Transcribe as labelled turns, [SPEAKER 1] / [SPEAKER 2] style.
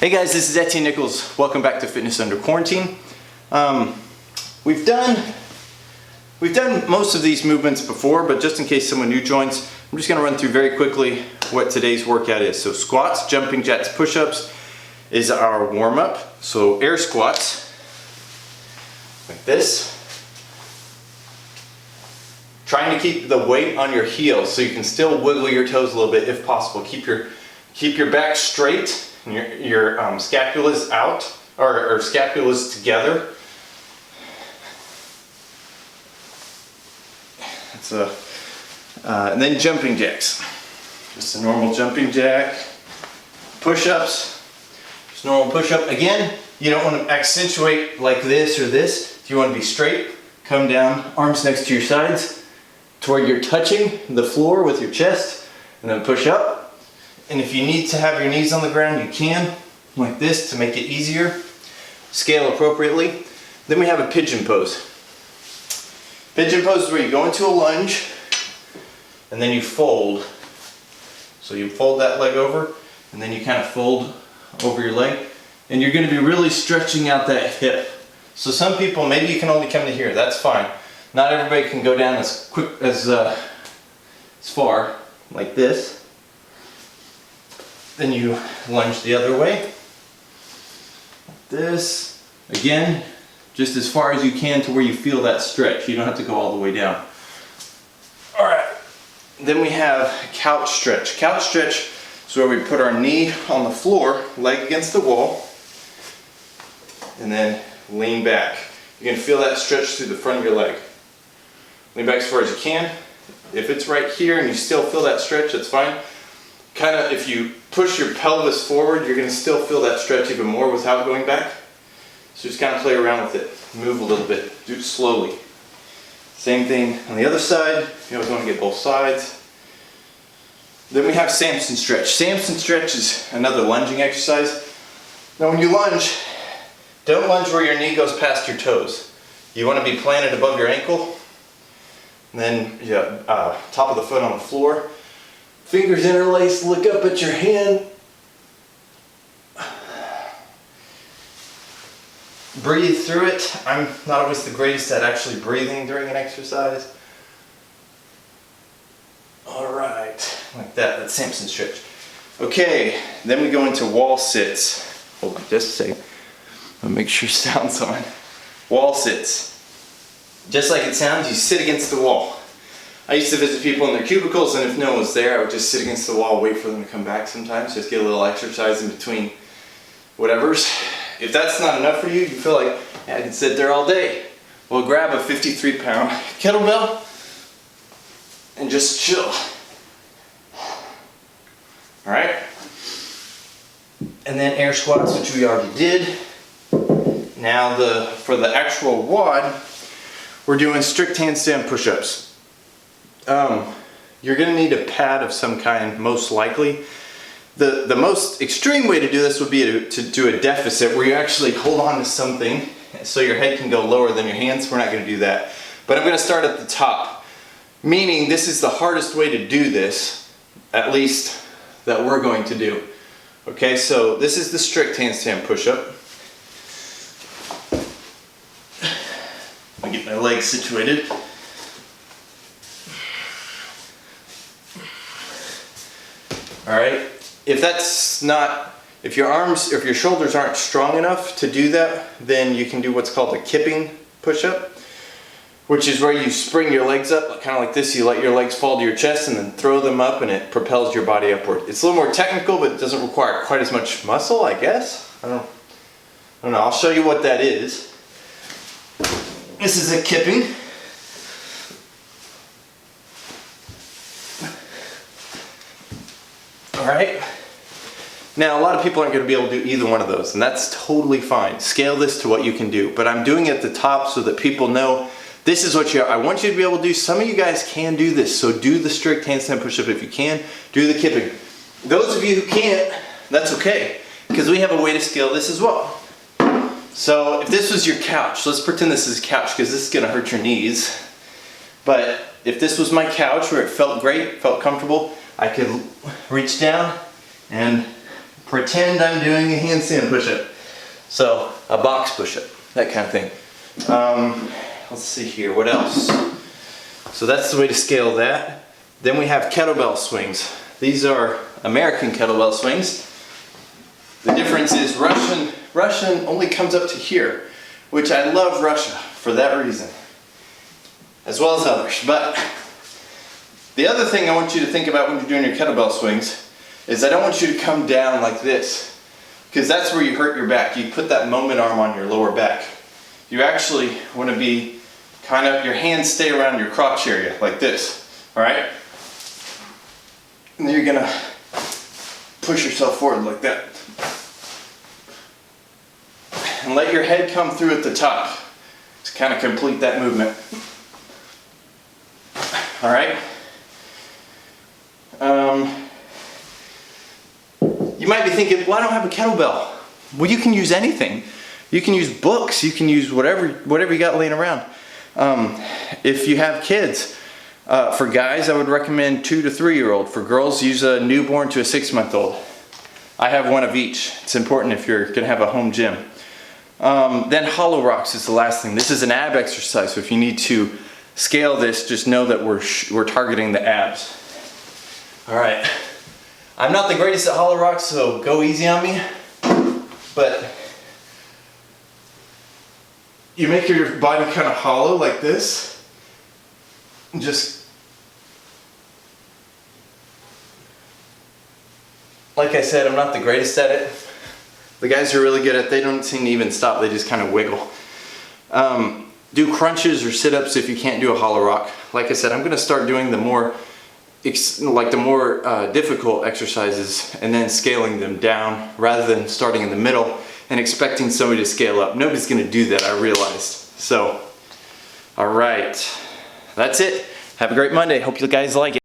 [SPEAKER 1] Hey guys, this is Etienne Nichols. Welcome back to Fitness Under Quarantine. We've done most of these movements before, but just in case someone new joins, I'm just gonna run through very quickly what today's workout is. So squats, jumping jacks, push-ups is our warm-up. So air squats, like this. Trying to keep the weight on your heels so you can still wiggle your toes a little bit if possible. Keep your back straight and your scapulas out, or scapulas together. And then jumping jacks. Just a normal jumping jack. Push-ups. Just normal push-up. Again, you don't want to accentuate like this or this. If you want to be straight, come down, arms next to your sides, to where you're touching the floor with your chest, and then push up. And if you need to have your knees on the ground, you can, like this, to make it easier. Scale appropriately. Then we have a pigeon pose. Pigeon pose is where you go into a lunge, and then you fold. So you fold that leg over, and then you kind of fold over your leg, and you're going to be really stretching out that hip. So some people, maybe you can only come to here, that's fine. Not everybody can go down as quick as far, like this. Then you lunge the other way, like this. Again, just as far as you can to where you feel that stretch. You don't have to go all the way down. All right, then we have couch stretch. Couch stretch is where we put our knee on the floor, leg against the wall, and then lean back. You're gonna feel that stretch through the front of your leg. Lean back as far as you can. If it's right here and you still feel that stretch, that's fine. Kind of, if you push your pelvis forward, you're going to still feel that stretch even more without going back. So just kind of play around with it. Move a little bit. Do it slowly. Same thing on the other side. You always want to get both sides. Then we have Samson stretch. Samson stretch is another lunging exercise. Now when you lunge, don't lunge where your knee goes past your toes. You want to be planted above your ankle. And then top of the foot on the floor. Fingers interlaced, look up at your hand. Breathe through it. I'm not always the greatest at actually breathing during an exercise. All right, like that, that's Samson stretch. Okay, then we go into wall sits. Hold on just a second. I'll make sure sound's on. Wall sits. Just like it sounds, you sit against the wall. I used to visit people in their cubicles, and if no one was there, I would just sit against the wall, wait for them to come back sometimes, just get a little exercise in between whatevers. If that's not enough for you, you feel like, yeah, I can sit there all day. Well, grab a 53-pound kettlebell and just chill. All right? And then air squats, which we already did. Now for the actual WOD, we're doing strict handstand push-ups. You're going to need a pad of some kind, most likely. The most extreme way to do this would be to do a deficit where you actually hold on to something so your head can go lower than your hands. We're not going to do that. But I'm going to start at the top, meaning this is the hardest way to do this, at least that we're going to do. Okay, so this is the strict handstand push-up. Let me get my legs situated. All right, if your shoulders aren't strong enough to do that, then you can do what's called a kipping push-up, which is where you spring your legs up, kind of like this. You let your legs fall to your chest and then throw them up, and it propels your body upward. It's a little more technical, but it doesn't require quite as much muscle, I guess. I don't know, I'll show you what that is. This is a kipping. All right. Now, a lot of people aren't going to be able to do either one of those, and that's totally fine. Scale this to what you can do, but I'm doing it at the top so that people know this is what I want you to be able to do. Some of you guys can do this, so do the strict handstand push-up if you can. Do the kipping. Those of you who can't, that's okay, because we have a way to scale this as well. So if this was your couch, let's pretend this is a couch because this is going to hurt your knees. But if this was my couch where it felt great, felt comfortable, I could reach down and pretend I'm doing a handstand push-up. So a box push-up, that kind of thing. Let's see here, what else? So that's the way to scale that. Then we have kettlebell swings. These are American kettlebell swings. The difference is Russian only comes up to here, which I love Russia for that reason, as well as others. But the other thing I want you to think about when you're doing your kettlebell swings is I don't want you to come down like this, because that's where you hurt your back. You put that moment arm on your lower back. You actually want to be kind of, your hands stay around your crotch area like this, all right? And then you're gonna push yourself forward like that. And let your head come through at the top to kind of complete that movement. All right? You might be thinking, well, I don't have a kettlebell. Well, you can use anything. You can use books, you can use whatever you got laying around. If you have kids, for guys, I would recommend 2 to 3-year-old. For girls, use a newborn to a 6-month-old. I have one of each. It's important if you're gonna have a home gym. Then hollow rocks is the last thing. This is an ab exercise, so if you need to scale this, just know that we're targeting the abs. All right. I'm not the greatest at hollow rocks, so go easy on me. But you make your body kind of hollow like this. And just, like I said, I'm not the greatest at it. The guys who are really good at it, they don't seem to even stop, they just kind of wiggle. Do crunches or sit-ups if you can't do a hollow rock. Like I said, I'm gonna start doing the more difficult exercises and then scaling them down rather than starting in the middle and expecting somebody to scale up. Nobody's gonna do that, I realized. So, all right, that's it. Have a great Monday. Hope you guys like it.